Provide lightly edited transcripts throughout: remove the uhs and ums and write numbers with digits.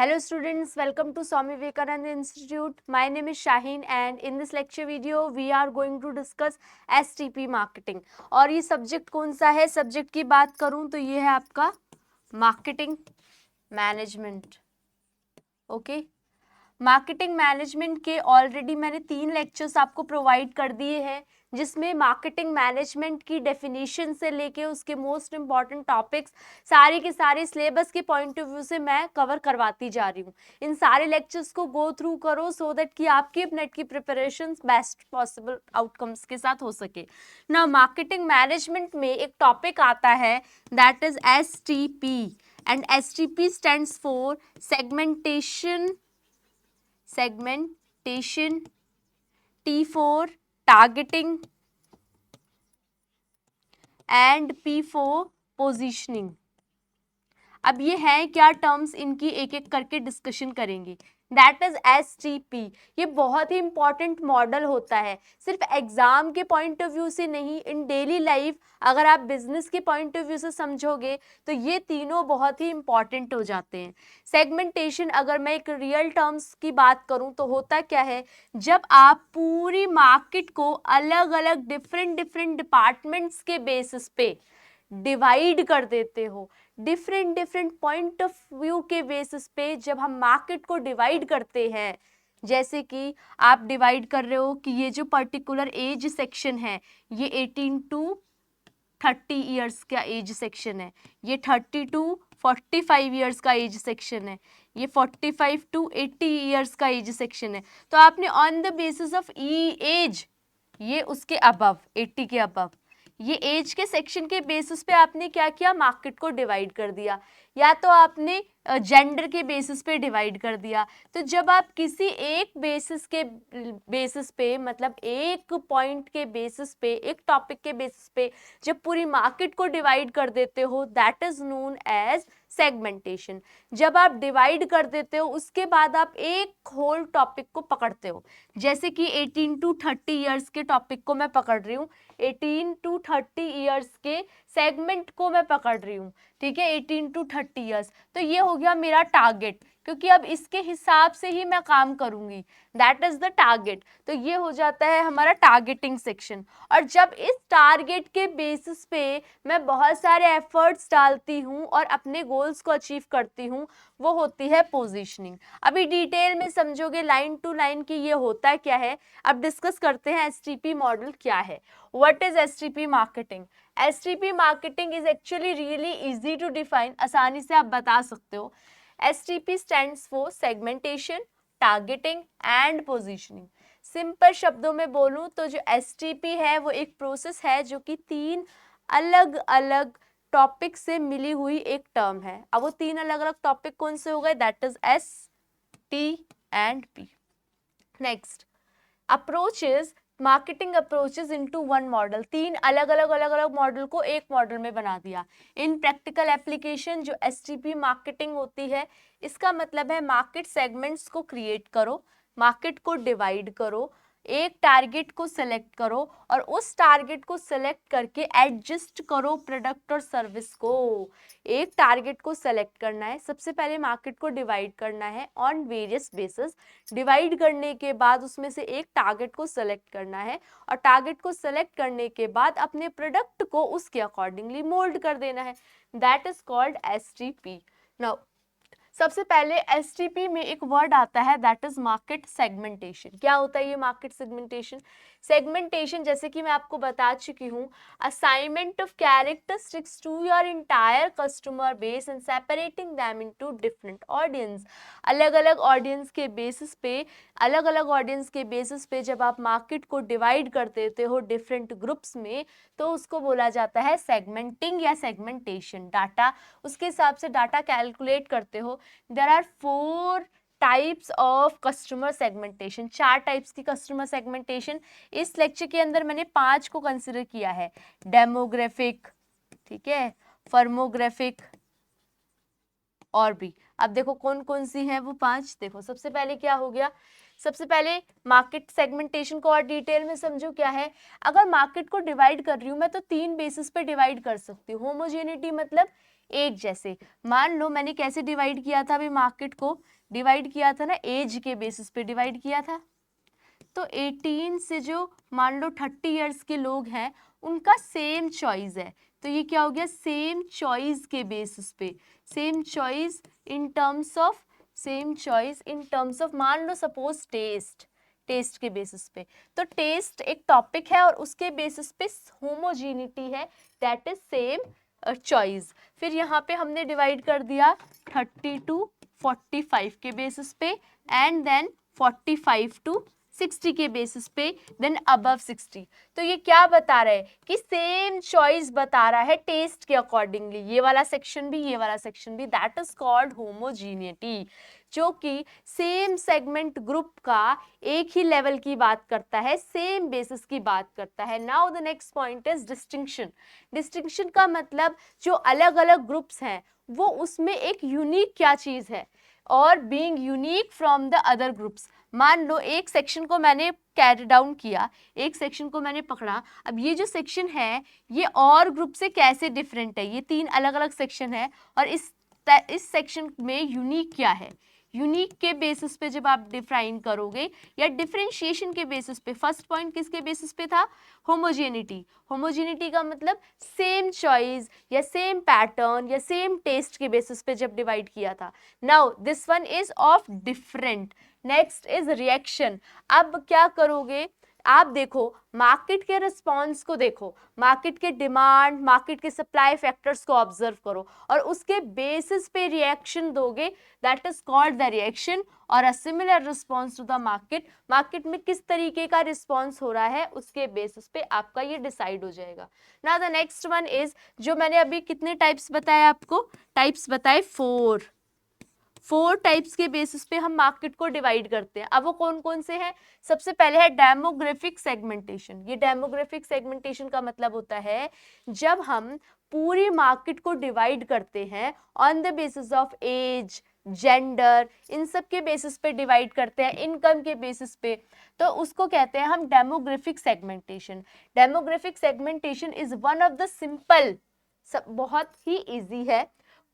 Hello students, welcome to Swami Vivekananda Institute. My name is Shaheen and in this lecture video we are going to discuss STP marketing. और ये subject कौन सा है? Subject की बात करूं तो ये है आपका marketing management. Okay, marketing management के ऑलरेडी मैंने 3 लेक्चर्स आपको प्रोवाइड कर दिए हैं जिसमें मार्केटिंग मैनेजमेंट की डेफिनेशन से लेके उसके मोस्ट इम्पॉर्टेंट टॉपिक्स सारे के सारे सिलेबस के पॉइंट ऑफ व्यू से मैं कवर करवाती जा रही हूँ. इन सारे लेक्चर्स को गो थ्रू करो सो दैट कि आपकी नेट की प्रिपरेशन बेस्ट पॉसिबल आउटकम्स के साथ हो सके. ना मार्केटिंग मैनेजमेंट में एक टॉपिक आता है that is STP and STP stands for segmentation, T for targeting and P for positioning. अब ये है क्या टर्म्स, इनकी एक एक करके डिस्कशन करेंगे. That is STP. ये बहुत ही इंपॉर्टेंट मॉडल होता है, सिर्फ एग्जाम के पॉइंट ऑफ व्यू से नहीं, इन डेली लाइफ अगर आप बिजनेस के पॉइंट ऑफ व्यू से समझोगे तो ये तीनों बहुत ही इंपॉर्टेंट हो जाते हैं. सेगमेंटेशन, अगर मैं एक रियल टर्म्स की बात करूं तो होता क्या है, जब आप पूरी मार्केट को अलग अलग डिफरेंट डिपार्टमेंट्स के बेसिस पे डिवाइड कर देते हो, डिफरेंट पॉइंट ऑफ व्यू के बेसिस पे जब हम मार्केट को डिवाइड करते हैं, जैसे कि आप डिवाइड कर रहे हो कि ये जो पर्टिकुलर एज सेक्शन है ये 18 टू 30 ईयर्स का एज सेक्शन है, ये 30 टू 45 ईयर्स का एज सेक्शन है, ये 45 टू 80 ईयर्स का एज सेक्शन है. तो आपने on the basis of age, ये उसके अबव 80 के अबव, ये एज के सेक्शन के बेसिस पे आपने क्या किया, मार्केट को डिवाइड कर दिया, या तो आपने जेंडर के बेसिस पे डिवाइड कर दिया. तो जब आप किसी एक बेसिस पे मतलब एक पॉइंट के बेसिस पे, एक टॉपिक के बेसिस पे जब पूरी मार्केट को डिवाइड कर देते हो, that is known as segmentation. जब आप डिवाइड कर देते हो उसके बाद आप एक होल टॉपिक को पकड़ते हो, जैसे कि 18 टू 30 ईयर्स के टॉपिक को मैं पकड़ रही हूँ, 18 टू 30 ईयर्स के सेगमेंट को मैं पकड़ रही हूँ, ठीक है, 18 टू 30 ईयर्स. तो ये हो गया मेरा टारगेट, क्योंकि अब इसके हिसाब से ही मैं काम करूंगी, दैट इज द टारगेट. तो ये हो जाता है हमारा टारगेटिंग सेक्शन. और जब इस टारगेट के बेसिस पे मैं बहुत सारे एफर्ट्स डालती हूँ और अपने गोल्स को अचीव करती हूँ, वो होती है पोजीशनिंग. अभी डिटेल में समझोगे लाइन टू लाइन की ये होता क्या है. अब डिस्कस करते हैं STP मॉडल क्या है. What is STP marketing? STP marketing is actually really easy to define, आसानी से आप बता सकते हो. STP stands for segmentation, targeting and positioning. Simple शब्दों में बोलूं तो जो STP है वो एक प्रोसेस है जो कि 3 अलग अलग टॉपिक से मिली हुई एक टर्म है. अब वो 3 अलग अलग टॉपिक कौन से हो गए, that is S, T and P. Next, approaches, marketing approaches into one model. 3 अलग अलग मॉडल को एक मॉडल में बना दिया. इन प्रैक्टिकल एप्लीकेशन जो STP मार्केटिंग होती है, इसका मतलब है मार्केट सेगमेंट्स को क्रिएट करो, मार्केट को डिवाइड करो, एक टारगेट को सिलेक्ट करो और उस टारगेट को सिलेक्ट करके एडजस्ट करो प्रोडक्ट और सर्विस को. एक टारगेट को सिलेक्ट करना है, सबसे पहले मार्केट को डिवाइड करना है ऑन वेरियस बेसिस, डिवाइड करने के बाद उसमें से एक टारगेट को सिलेक्ट करना है और टारगेट को सिलेक्ट करने के बाद अपने प्रोडक्ट को उसके अकॉर्डिंगली मोल्ड कर देना है. That is called STP. Now सबसे पहले STP में एक वर्ड आता है दैट इज मार्केट सेगमेंटेशन. क्या होता है ये मार्केट सेगमेंटेशन? सेगमेंटेशन जैसे कि मैं आपको बता चुकी हूँ, assignment of characteristics to your entire customer base and separating them into different audience. अलग अलग ऑडियंस के बेसिस पे, अलग अलग ऑडियंस के बेसिस पे जब आप मार्केट को डिवाइड कर देते हो डिफरेंट ग्रुप्स में, तो उसको बोला जाता है सेगमेंटिंग या सेगमेंटेशन. डाटा, उसके हिसाब से डाटा कैलकुलेट करते हो. There are 4 types of customer segmentation. 4 types की कस्टमर सेगमेंटेशन. इस लेक्चर के अंदर मैंने 5 को कंसिडर किया है. डेमोग्राफिक, ठीक है, फर्मोग्राफिक और भी. अब देखो कौन कौन सी हैं वो 5. देखो सबसे पहले क्या हो गया, सबसे पहले मार्केट सेगमेंटेशन को और डिटेल में समझो क्या है. अगर मार्केट को डिवाइड कर रही हूँ मैं तो 3 बेसिस पे डिवाइड कर सकती हूँ. होमोजेनिटी मतलब एक जैसे। मान लो मैंने कैसे डिवाइड किया था, अभी मार्केट को डिवाइड किया था ना, एज के बेसिस पे डिवाइड किया था। तो 18 से जो मान लो 30 इयर्स के लोग हैं उनका सेम चॉइस है, तो ये क्या हो गया, सेम चॉइस के बेसिस पे, same choice in terms of, same choice in terms of, मान लो सपोज टेस्ट, टेस्ट के बेसिस पे। तो टेस्ट एक टॉपिक है और उसके बेसिस पे होमोजीनिटी है, दैट इज सेम चॉइस। फिर यहाँ पे हमने डिवाइड कर दिया 30 टू 45 के बेसिस पे, एंड देन 45 टू 60 के बेसिस पे, देन अबव 60। तो ये क्या बता रहा है कि सेम चॉइस बता रहा है टेस्ट के अकॉर्डिंगली, ये वाला सेक्शन भी, ये वाला सेक्शन भी, दैट इज कॉल्ड होमोजीनिटी, जो कि सेम सेगमेंट ग्रुप का एक ही लेवल की बात करता है, सेम बेसिस की बात करता है। Now the next point is distinction. Distinction का मतलब जो अलग अलग ग्रुप्स हैं वो उसमें एक यूनिक क्या चीज है, और being unique from the other groups. मान लो एक सेक्शन को मैंने कैरी डाउन किया, एक सेक्शन को मैंने पकड़ा, अब ये जो सेक्शन है ये और ग्रुप से कैसे डिफरेंट है, ये 3 अलग अलग सेक्शन है, और इस सेक्शन में यूनिक क्या है, यूनिक के बेसिस पे जब आप डिफाइन करोगे, या डिफरेंशिएशन के बेसिस पे। फर्स्ट पॉइंट किसके बेसिस पे था, होमोजेनिटी। होमोजेनिटी का मतलब सेम चॉइस या सेम पैटर्न या सेम टेस्ट के बेसिस पे जब डिवाइड किया था। Now this one is of different. Next is reaction. अब क्या करोगे, आप देखो मार्केट के रिस्पॉन्स को, देखो मार्केट के डिमांड, मार्केट के सप्लाई फैक्टर्स को ऑब्जर्व करो और उसके बेसिस पे रिएक्शन दोगे, that is called the reaction. और a similar response to the market, market में किस तरीके का रिस्पॉन्स हो रहा है उसके बेसिस पे आपका ये डिसाइड हो जाएगा। Now the next one is, जो मैंने अभी कितने टाइप्स बताए आपको, टाइप्स बताए 4 टाइप्स के बेसिस पे हम मार्केट को डिवाइड करते हैं। अब वो कौन कौन से हैं, सबसे पहले है डेमोग्राफिक सेगमेंटेशन। ये डेमोग्राफिक सेगमेंटेशन का मतलब होता है जब हम पूरी मार्केट को डिवाइड करते हैं on the basis of age, gender, इन सब के बेसिस पे डिवाइड करते हैं, इनकम के बेसिस पे, तो उसको कहते हैं हम demographic segmentation. Demographic segmentation is one of the simple, बहुत ही इजी है,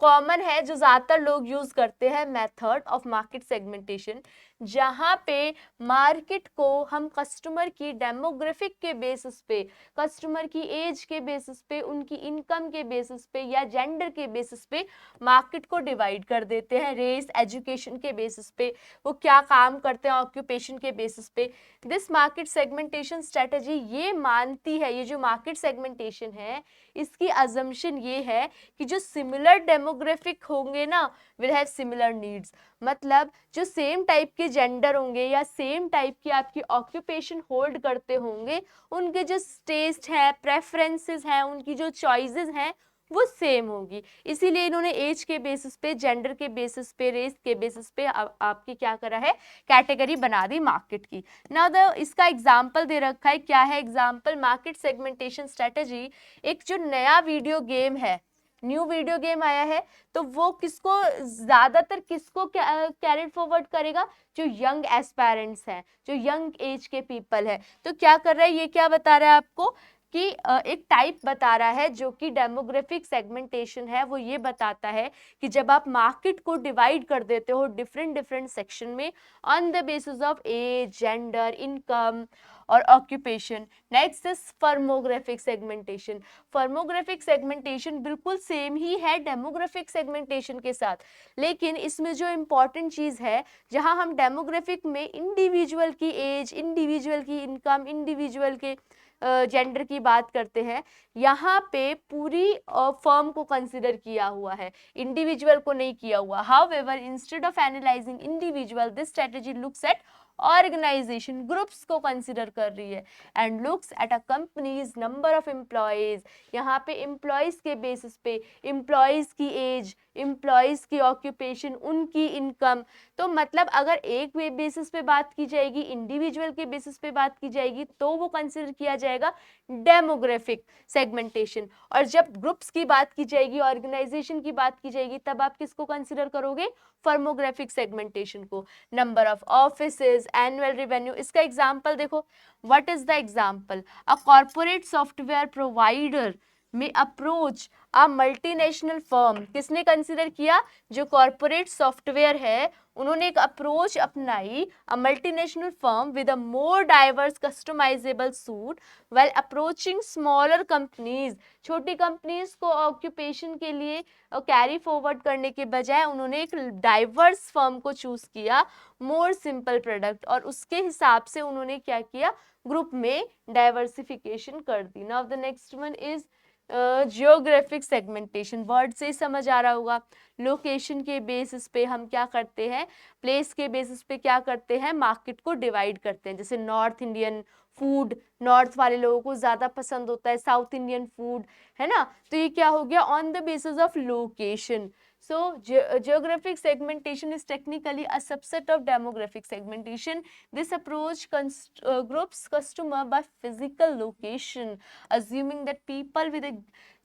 कॉमन है, जो ज्यादातर लोग यूज करते हैं मेथड ऑफ मार्केट सेगमेंटेशन, जहां पे मार्केट को हम कस्टमर की डेमोग्राफिक के बेसिस पे, कस्टमर की एज के बेसिस पे, उनकी इनकम के बेसिस पे या जेंडर के बेसिस पे मार्केट को डिवाइड कर देते हैं, रेस, एजुकेशन के बेसिस पे, वो क्या काम करते हैं ऑक्यूपेशन के बेसिस पे। दिस मार्केट सेगमेंटेशन स्ट्रेटेजी ये मानती है, ये जो मार्केट सेगमेंटेशन है इसकी अजम्पशन ये है कि जो सिमिलर डेमोग्राफिक होंगे ना विल हैव सिमिलर नीड्स, मतलब जो सेम टाइप के जेंडर होंगे या सेम टाइप की आपकी ऑक्यूपेशन होल्ड करते होंगे, उनके जो टेस्ट है, प्रेफरेंसेस हैं, उनकी जो चॉइसेस हैं वो सेम होगी। इसीलिए इन्होंने एज के बेसिस पे, जेंडर के बेसिस पे, रेस के बेसिस पे आपकी क्या करा है, कैटेगरी बना दी मार्केट की। नाउ द इसका एग्जांपल दे रखा है, क्या है एग्जांपल, मार्केट सेगमेंटेशन स्ट्रेटेजी। एक जो नया वीडियो गेम है, न्यू वीडियो गेम आया है, तो वो किसको ज्यादातर किसको कैरिड फॉरवर्ड करेगा, जो यंग एस्पायरेंट्स हैं, जो यंग एज के पीपल है। तो क्या कर रहा है, ये क्या बता रहा है आपको कि एक टाइप बता रहा है जो कि डेमोग्राफिक सेगमेंटेशन है, वो ये बताता है कि जब आप मार्केट को डिवाइड कर देते हो डिफरेंट डिफरेंट सेक्शन में on the basis of age, gender, income और occupation. Next is firmographic segmentation. Firmographic segmentation बिल्कुल सेम ही है डेमोग्राफिक सेगमेंटेशन के साथ, लेकिन इसमें जो इम्पॉर्टेंट चीज़ है, जहां हम डेमोग्राफिक में इंडिविजुअल की एज, इंडिविजुअल की इनकम, इंडिविजुअल के जेंडर की बात करते हैं, यहाँ पे पूरी फर्म को कंसिडर किया हुआ है, इंडिविजुअल को नहीं किया हुआ। However instead of analysing individual, this strategy looks at organisation, groups को कंसिडर कर रही है, and looks at a company's number of employees. यहाँ पे एम्प्लॉयज के बेसिस पे, एम्प्लॉयज की एज, एम्प्लॉयज की ऑक्यूपेशन, उनकी इनकम, तो मतलब अगर एक बेसिस पे बात की जाएगी, इंडिविजुअल के बेसिस पे बात की जाएगी, तो वो कंसिडर किया जाएगा डेमोग्राफिक सेगमेंटेशन। और जब ग्रुप्स की बात की जाएगी, ऑर्गेनाइजेशन की बात की जाएगी, तब आप किसको कंसिडर करोगे, फर्मोग्राफिक सेगमेंटेशन को। Number of offices, annual revenue, इसका एग्जांपल देखो, what is the example, a corporate software provider में अप्रोच अ मल्टीनेशनल फर्म, किसने कंसिडर किया, जो कॉर्पोरेट सॉफ्टवेयर है उन्होंने एक अप्रोच अपनाई, a multinational firm with a more diverse customisable suite well approaching smaller companies, छोटी कंपनीज को ऑक्यूपेशन के लिए कैरी फॉरवर्ड करने के बजाय उन्होंने एक डाइवर्स फर्म को चूज किया, मोर सिंपल प्रोडक्ट, और उसके हिसाब से उन्होंने क्या किया, ग्रुप में डाइवर्सिफिकेशन कर दी। Now the next one is geographic segmentation, word से ही समझ आ रहा होगा, लोकेशन के बेसिस पे हम क्या करते हैं, प्लेस के बेसिस पे क्या करते हैं, मार्केट को डिवाइड करते हैं। जैसे नॉर्थ इंडियन फूड नॉर्थ वाले लोगों को ज़्यादा पसंद होता है, साउथ इंडियन फूड, है ना, तो ये क्या हो गया, on the basis of location. So geographic segmentation is technically a subset of demographic segmentation. This approach groups customer by physical location, assuming that people with a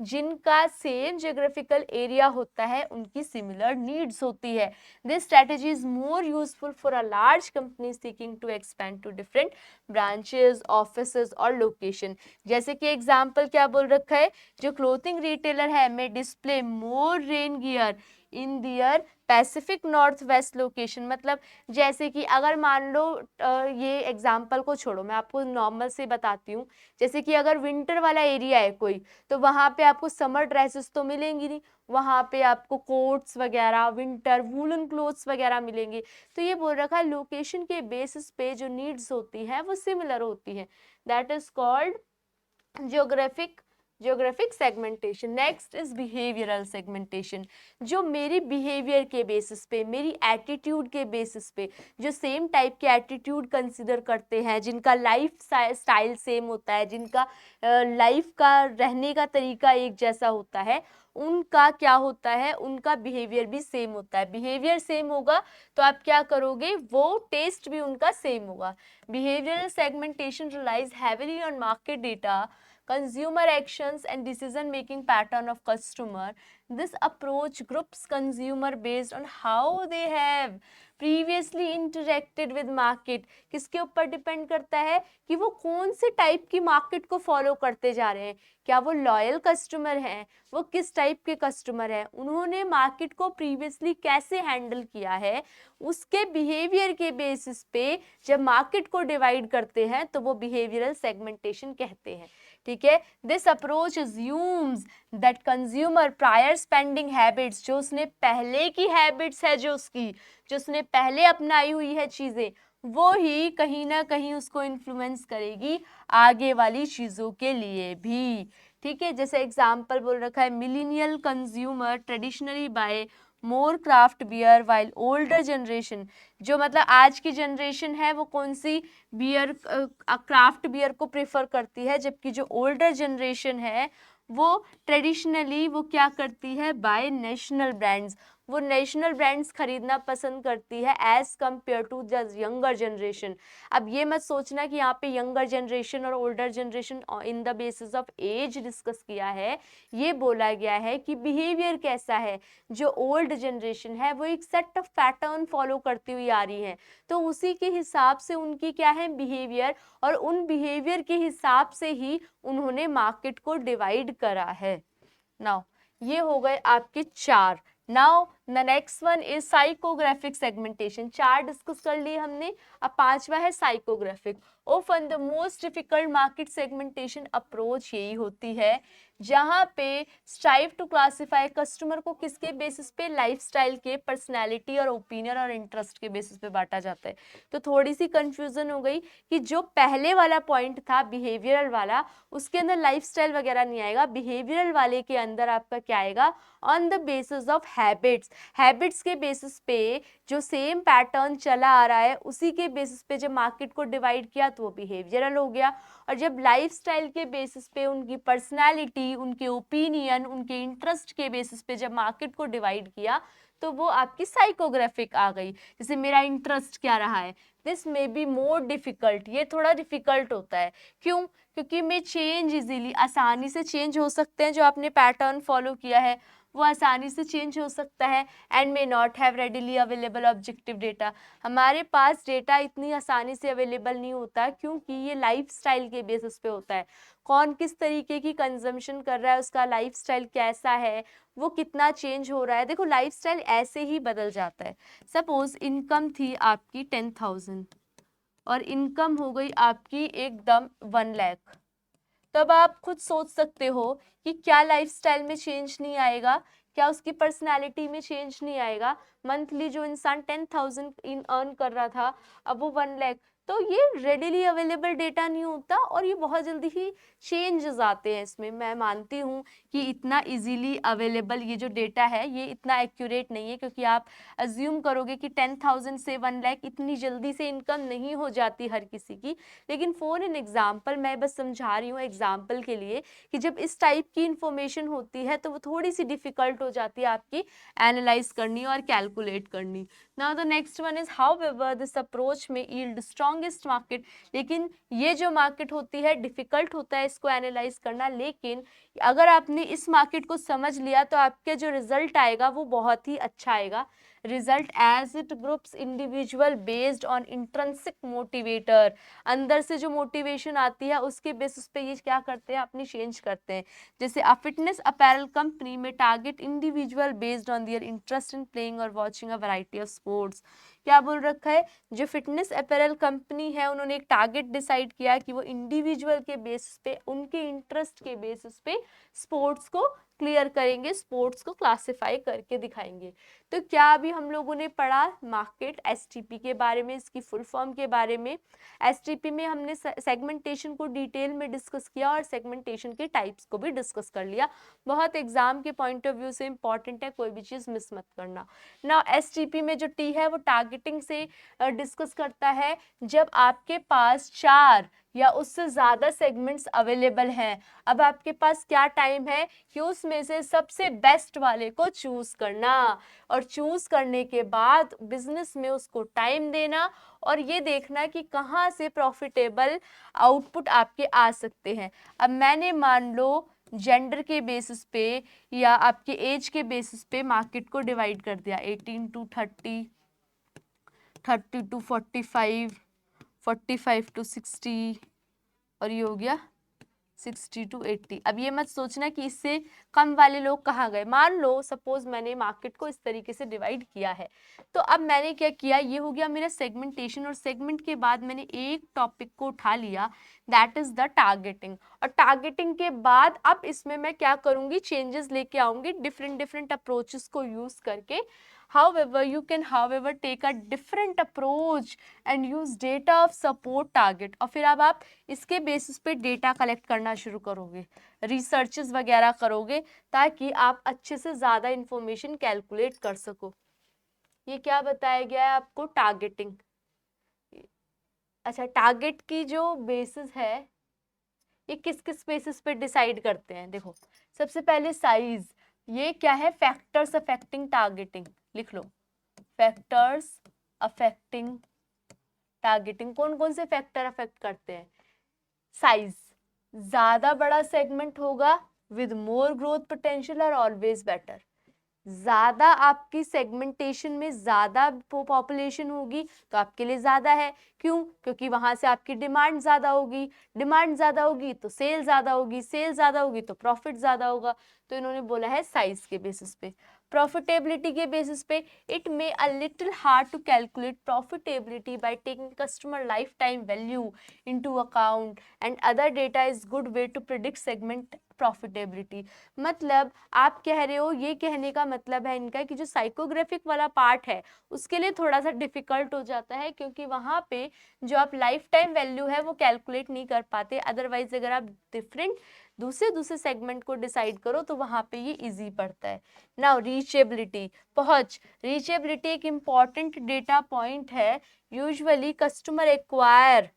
जिनका सेम geographical area होता है उनकी similar needs होती है. This strategy is more useful for a large company seeking to expand to different branches, offices और location. जैसे कि example क्या बोल रखा है, जो क्लोथिंग रिटेलर है में डिस्प्ले मोर रेन गियर इन दियर पैसिफिक नॉर्थ वेस्ट लोकेशन, मतलब जैसे कि अगर मान लो ये एग्जाम्पल को छोड़ो, मैं आपको नॉर्मल से बताती हूँ, जैसे कि अगर विंटर वाला एरिया है कोई, तो वहाँ पे आपको समर ड्रेसेस तो मिलेंगी नहीं, वहाँ पे आपको कोट्स वगैरह, विंटर वूलन क्लोथ्स वगैरह मिलेंगे। तो ये बोल रखा है लोकेशन के बेसिस पे जो नीड्स होती हैं वो सिमिलर होती हैं, that is called geographic segmentation. Next is behavioural segmentation, जो मेरी बिहेवियर के बेसिस पे, मेरी एटीट्यूड के बेसिस पे, जो सेम टाइप के एटीट्यूड कंसिडर करते हैं, जिनका लाइफ स्टाइल सेम होता है, जिनका लाइफ का रहने का तरीका एक जैसा होता है, उनका क्या होता है, उनका बिहेवियर भी सेम होता है। बिहेवियर सेम होगा तो आप क्या करोगे, वो टेस्ट भी उनका सेम होगा। Behavioural segmentation relies heavily on market data, consumer actions and decision making pattern of customer. This approach groups consumer based on how they have previously interacted with market. किसके ऊपर डिपेंड करता है कि वो कौन से टाइप की मार्केट को फॉलो करते जा रहे हैं, क्या वो लॉयल कस्टमर हैं, वो किस टाइप के कस्टमर हैं, उन्होंने मार्केट को प्रीवियसली कैसे हैंडल किया है, उसके बिहेवियर के बेसिस पे जब मार्केट को डिवाइड करते हैं तो वो बिहेवियरल सेगमेंटेशन कहते हैं। ठीक है, this approach assumes that consumer prior spending habits, जो उसने पहले की हैबिट्स है, जो उसने पहले अपनाई हुई है चीजें, वो ही कहीं ना कहीं उसको इन्फ्लुएंस करेगी आगे वाली चीजों के लिए भी। ठीक है, जैसे एग्जाम्पल बोल रखा है, millennial consumer traditionally buy more craft beer while older generation, जो मतलब आज की जनरेशन है वो कौन सी बियर, क्राफ्ट बियर को प्रेफर करती है, जबकि जो ओल्डर जनरेशन है वो ट्रेडिशनली वो क्या करती है, बाय नेशनल ब्रांड्स, वो नेशनल ब्रांड्स खरीदना पसंद करती है as compared to the younger generation. अब ये मत सोचना कि यहाँ पे यंगर जनरेशन और older generation in the basis of age discuss किया है, ये बोला गया है कि बिहेवियर कैसा है, जो ओल्ड जनरेशन है वो एक सेट ऑफ पैटर्न फॉलो करती हुई आ रही है, तो उसी के हिसाब से उनकी क्या है बिहेवियर, और उन बिहेवियर के हिसाब से ही उन्होंने मार्केट को डिवाइड करा है। नाउ ये हो गए आपके चार। Now the next one is psychographic segmentation, चार डिस्कस कर लिए हमने, अब पांचवा है psychographic. Often the most difficult market segmentation approach यही होती है जहां पे स्ट्राइव टू क्लासिफाई कस्टमर को किसके बेसिस पे, लाइफस्टाइल के, पर्सनालिटी और ओपिनियन और इंटरेस्ट के बेसिस पे बांटा जाता है। तो थोड़ी सी कंफ्यूजन हो गई कि जो पहले वाला पॉइंट था बिहेवियरल वाला, उसके अंदर लाइफस्टाइल वगैरह नहीं आएगा, बिहेवियरल वाले के अंदर आपका क्या आएगा, on the basis of habits, habits के बेसिस पे जो सेम पैटर्न चला आ रहा है उसी के बेसिस पे जब मार्केट को डिवाइड किया तो वो बिहेवियरल हो गया, और जब लाइफस्टाइल के बेसिस पे, उनकी पर्सनालिटी, उनके ओपिनियन, उनके इंटरेस्ट के बेसिस पे जब मार्केट को डिवाइड किया तो वो आपकी साइकोग्राफिक आ गई। जैसे मेरा इंटरेस्ट क्या रहा है, this may be more difficult, ये थोड़ा डिफिकल्ट होता है, क्यों, क्योंकि मैं चेंज इजीली, आसानी से चेंज हो सकते हैं जो आपने पैटर्न फॉलो किया है, वो आसानी से चेंज हो सकता है। And may not have readily available objective data, हमारे पास डेटा इतनी आसानी से अवेलेबल नहीं होता क्योंकि ये लाइफस्टाइल के बेसिस पे होता है। कौन किस तरीके की कंजम्पशन कर रहा है, उसका लाइफस्टाइल कैसा है, वो कितना चेंज हो रहा है। देखो लाइफस्टाइल ऐसे ही बदल जाता है। सपोज इनकम थी आपकी 10,000 और इनकम हो गई आपकी एकदम 1 लाख, तब आप खुद सोच सकते हो कि क्या लाइफस्टाइल में चेंज नहीं आएगा, क्या उसकी पर्सनालिटी में चेंज नहीं आएगा। मंथली जो इंसान 10,000 इन अर्न कर रहा था, अब वो 1 लाख, तो ये रेडिली अवेलेबल डेटा नहीं होता और ये बहुत जल्दी ही चेंजेस आते हैं इसमें। मैं मानती हूँ कि इतना इजीली अवेलेबल ये जो डेटा है ये इतना एक्यूरेट नहीं है, क्योंकि आप अज्यूम करोगे कि 10,000 से 1 लाख इतनी जल्दी से इनकम नहीं हो जाती हर किसी की। लेकिन फॉर एन एग्जाम्पल, मैं बस समझा रही हूँ एग्जाम्पल के लिए कि जब इस टाइप की इंफॉर्मेशन होती है तो वो थोड़ी सी डिफिकल्ट हो जाती है आपकी एनालाइज करनी और कैलकुलेट करनी। Now the next one is however this approach में यील्ड स्ट्रॉन्गेस्ट मार्केट, लेकिन ये जो मार्केट होती है डिफिकल्ट होता है इसको एनालाइज करना, लेकिन अगर आपने इस मार्केट को समझ लिया तो आपके जो रिजल्ट आएगा वो बहुत ही अच्छा आएगा। Result as it groups individual based on intrinsic motivator, अंदर से जो मोटिवेशन आती है उसके बेसिस पे ये क्या करते हैं, अपनी चेंज करते हैं। जैसे अ फिटनेस अपैरल कंपनी में target individual based on their interest in playing और watching a variety of sports. क्या बोल रखा है, जो फिटनेस अपैरल कंपनी है उन्होंने एक टारगेट डिसाइड किया कि वो इंडिविजुअल के बेसिस पे, उनके इंटरेस्ट के बेसिस पे स्पोर्ट्स को क्लियर करेंगे, स्पोर्ट्स को क्लासिफाई करके दिखाएंगे। तो क्या अभी हम लोगों ने पढ़ा मार्केट एसटीपी के बारे में, इसकी फुल फॉर्म के बारे में। एसटीपी में हमने सेगमेंटेशन को डिटेल में डिस्कस किया और सेगमेंटेशन के टाइप्स को भी डिस्कस कर लिया। बहुत एग्जाम के पॉइंट ऑफ व्यू से इंपॉर्टेंट है, कोई भी चीज़ मिस मत करना। ना एसटीपी में जो टी है वो टारगेटिंग से डिस्कस करता है। जब आपके पास 4 या उससे ज़्यादा सेगमेंट्स अवेलेबल हैं, अब आपके पास क्या टाइम है कि उसमें से सबसे बेस्ट वाले को चूज़ करना, और चूज़ करने के बाद बिजनेस में उसको टाइम देना और ये देखना कि कहाँ से प्रॉफिटेबल आउटपुट आपके आ सकते हैं। अब मैंने मान लो जेंडर के बेसिस पे या आपके एज के बेसिस पे मार्केट को डिवाइड कर दिया, 18 टू 30, 30 टू 45, 45 टू 60 और ये हो गया 60 टू 80। अब ये मत सोचना कि इससे कम वाले लोग कहाँ गए। मान लो सपोज मैंने मार्केट को इस तरीके से डिवाइड किया है, तो अब मैंने क्या किया, ये हो गया मेरा सेगमेंटेशन, और सेगमेंट के बाद मैंने एक टॉपिक को उठा लिया, दैट इज द टारगेटिंग। और टारगेटिंग के बाद अब इसमें मैं क्या करूंगी, चेंजेस लेके आऊंगी डिफरेंट अप्रोचेस को यूज करके। However, you can however take a different approach and use data of support target, और फिर अब आप इसके बेसिस पे डेटा कलेक्ट करना शुरू करोगे, रिसर्चेस वगैरह करोगे ताकि आप अच्छे से ज़्यादा इंफॉर्मेशन कैलकुलेट कर सको। ये क्या बताया गया है आपको, टारगेटिंग। अच्छा, टारगेट की जो बेसिस है ये किस किस बेसिस पे डिसाइड करते हैं, देखो सबसे पहले साइज, ये क्या है, फैक्टर्स अफेक्टिंग टारगेटिंग, लिख लो फैक्टर्स अफेक्टिंग टारगेटिंग। कौन कौन से फैक्टर अफेक्ट करते हैं, साइज, ज्यादा बड़ा सेगमेंट होगा विद मोर ग्रोथ पोटेंशियल और ऑलवेज बेटर। ज्यादा आपकी सेगमेंटेशन में ज्यादा पॉपुलेशन होगी तो आपके लिए ज्यादा है, क्यों, क्योंकि वहां से आपकी डिमांड ज्यादा होगी, डिमांड ज्यादा होगी तो सेल ज्यादा होगी, सेल ज्यादा होगी तो प्रॉफिट ज्यादा होगा। तो इन्होंने बोला है साइज के बेसिस पे। प्रॉफिटेबिलिटी के बेसिस पे, it may a little hard to calculate profitability by taking customer life time value into account and other data is good way to predict segment profitability. मतलब आप कह रहे हो, ये कहने का मतलब है इनका कि जो साइकोग्राफिक वाला पार्ट है उसके लिए थोड़ा सा डिफिकल्ट हो जाता है, क्योंकि वहाँ पे जो आप लाइफ टाइम वैल्यू है वो कैलकुलेट नहीं कर पाते। अदरवाइज अगर आप दूसरे सेगमेंट को डिसाइड करो तो वहाँ पे ये इजी पड़ता है। नाउ रीचेबिलिटी, पहुंच, रीचेबिलिटी एक इम्पॉर्टेंट डेटा पॉइंट है। यूजुअली कस्टमर एक्वायर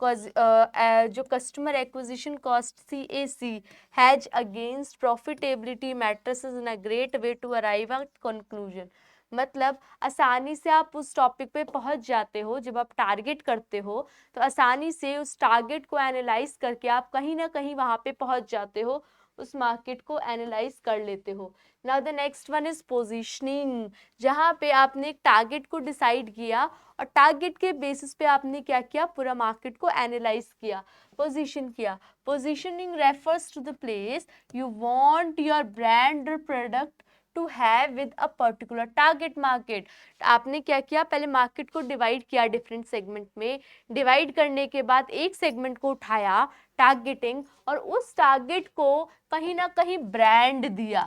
जो customer acquisition cost CAC hedge against profitability matters is a great way to arrive at conclusion। मतलब आसानी से आप उस टॉपिक पे पहुंच जाते हो, जब आप टारगेट करते हो तो आसानी से उस टारगेट को एनालाइज करके आप कहीं ना कहीं वहां पे पहुंच जाते हो उस मार्केट को एनालाइज कर लेते हो। Now the next one is positioning, जहाँ पे आपने एक टारगेट को डिसाइड किया और टारगेट के बेसिस पे आपने क्या किया, पूरा मार्केट को एनालाइज किया, पोजीशन किया। Positioning refers to the place you want your brand और product to have with a particular target market. आपने क्या किया, पहले मार्केट को डिवाइड किया डिफरेंट सेगमेंट में, डिवाइड करने के बाद एक सेगमेंट को उठाया टारगेटिंग, और उस टारगेट को कहीं ना कहीं ब्रांड दिया,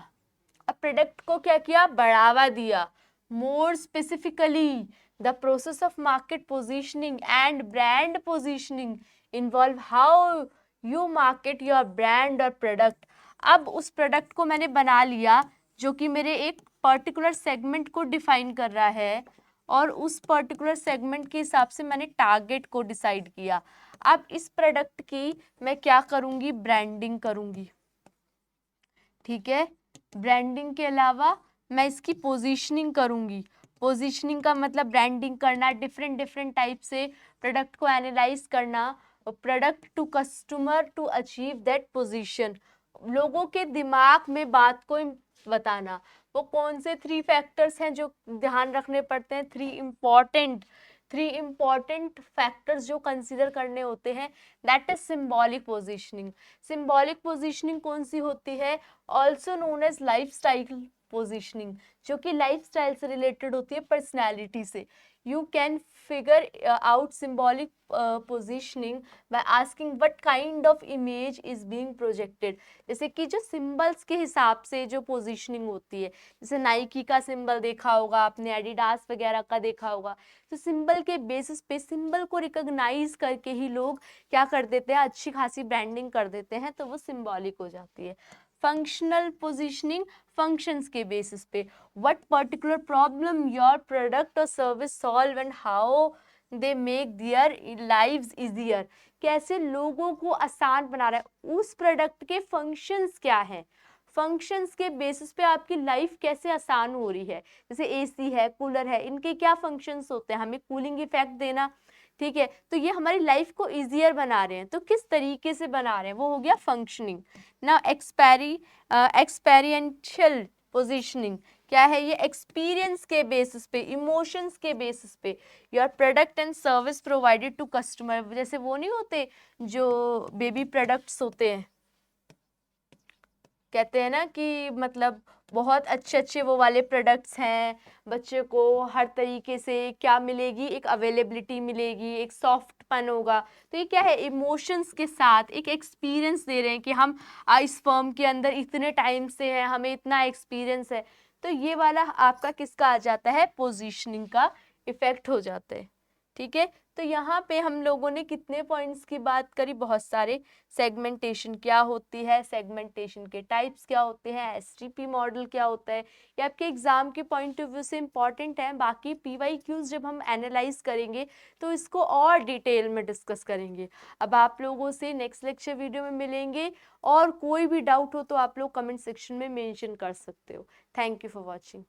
प्रोडक्ट को क्या किया, बढ़ावा दिया। More specifically the process of market positioning and brand positioning involve how you market your brand और प्रोडक्ट। अब उस प्रोडक्ट को मैंने बना लिया जो कि मेरे एक पर्टिकुलर सेगमेंट को डिफाइन कर रहा है, और उस पर्टिकुलर सेगमेंट के हिसाब से मैंने टारगेट को डिसाइड किया। अब इस प्रोडक्ट की मैं क्या करूंगी, ब्रांडिंग करूंगी, ठीक है। ब्रांडिंग के अलावा मैं इसकी पोजीशनिंग करूंगी। पोजीशनिंग का मतलब ब्रांडिंग करना, डिफरेंट डिफरेंट टाइप से प्रोडक्ट को एनालाइज करना, product to customer to achieve that position, लोगों के दिमाग में बात को बताना। वो कौन से 3 फैक्टर्स हैं जो ध्यान रखने पड़ते हैं, 3 इम्पॉर्टेंट फैक्टर्स जो कंसीडर करने होते हैं, that is symbolic positioning. Symbolic positioning कौन सी होती है, also known as lifestyle positioning, जो कि लाइफस्टाइल से रिलेटेड होती है, पर्सनैलिटी से। You can figure out symbolic positioning by asking what kind of image is being projected. जैसे कि जो सिंबल्स के हिसाब से जो पोजीशनिंग होती है, जैसे नाइकी का सिंबल देखा होगा आपने, एडिडास वगैरह का देखा होगा, तो सिंबल के बेसिस पे, सिंबल को रिकॉग्नाइज करके ही लोग क्या कर देते हैं, अच्छी खासी ब्रांडिंग कर देते हैं, तो वो सिंबॉलिक हो जाती है। फंक्शनल पोजीशनिंग, फंक्शंस के बेसिस पे, what particular problem your product और service solve and how they make their lives easier, कैसे लोगों को आसान बना रहा है, उस प्रोडक्ट के फंक्शंस क्या हैं, फंक्शंस के बेसिस पे आपकी लाइफ कैसे आसान हो रही है। जैसे एसी है, कूलर है, इनके क्या फंक्शंस होते हैं, हमें कूलिंग इफेक्ट देना, ठीक है, तो ये हमारी लाइफ को इजियर बना रहे हैं, तो किस तरीके से बना रहे हैं, वो हो गया फंक्शनिंग। ना एक्सपेरिएंशियल पोजीशनिंग क्या है, ये एक्सपीरियंस के बेसिस पे, इमोशंस के बेसिस पे, your product and service provided to customer, जैसे वो नहीं होते जो बेबी प्रोडक्ट्स होते हैं, कहते हैं ना कि मतलब बहुत अच्छे अच्छे वो वाले प्रोडक्ट्स हैं, बच्चे को हर तरीके से क्या मिलेगी, एक अवेलेबिलिटी मिलेगी, एक सॉफ्टपन होगा, तो ये क्या है, इमोशंस के साथ एक एक्सपीरियंस दे रहे हैं कि हम इस फर्म के अंदर इतने टाइम से हैं, हमें इतना एक्सपीरियंस है, तो ये वाला आपका किसका आ जाता है, पोजीशनिंग का इफेक्ट हो जाता है, ठीक है। तो यहाँ पे हम लोगों ने कितने पॉइंट्स की बात करी, बहुत सारे। सेगमेंटेशन क्या होती है, सेगमेंटेशन के टाइप्स क्या होते हैं, एसटीपी मॉडल क्या होता है, ये आपके एग्जाम के पॉइंट ऑफ व्यू से इंपॉर्टेंट है। बाकी पीवाईक्यूज जब हम एनालाइज करेंगे तो इसको और डिटेल में डिस्कस करेंगे। अब आप लोगों से नेक्स्ट लेक्चर वीडियो में मिलेंगे, और कोई भी डाउट हो तो आप लोग कमेंट सेक्शन में मेंशन कर सकते हो। Thank you for watching.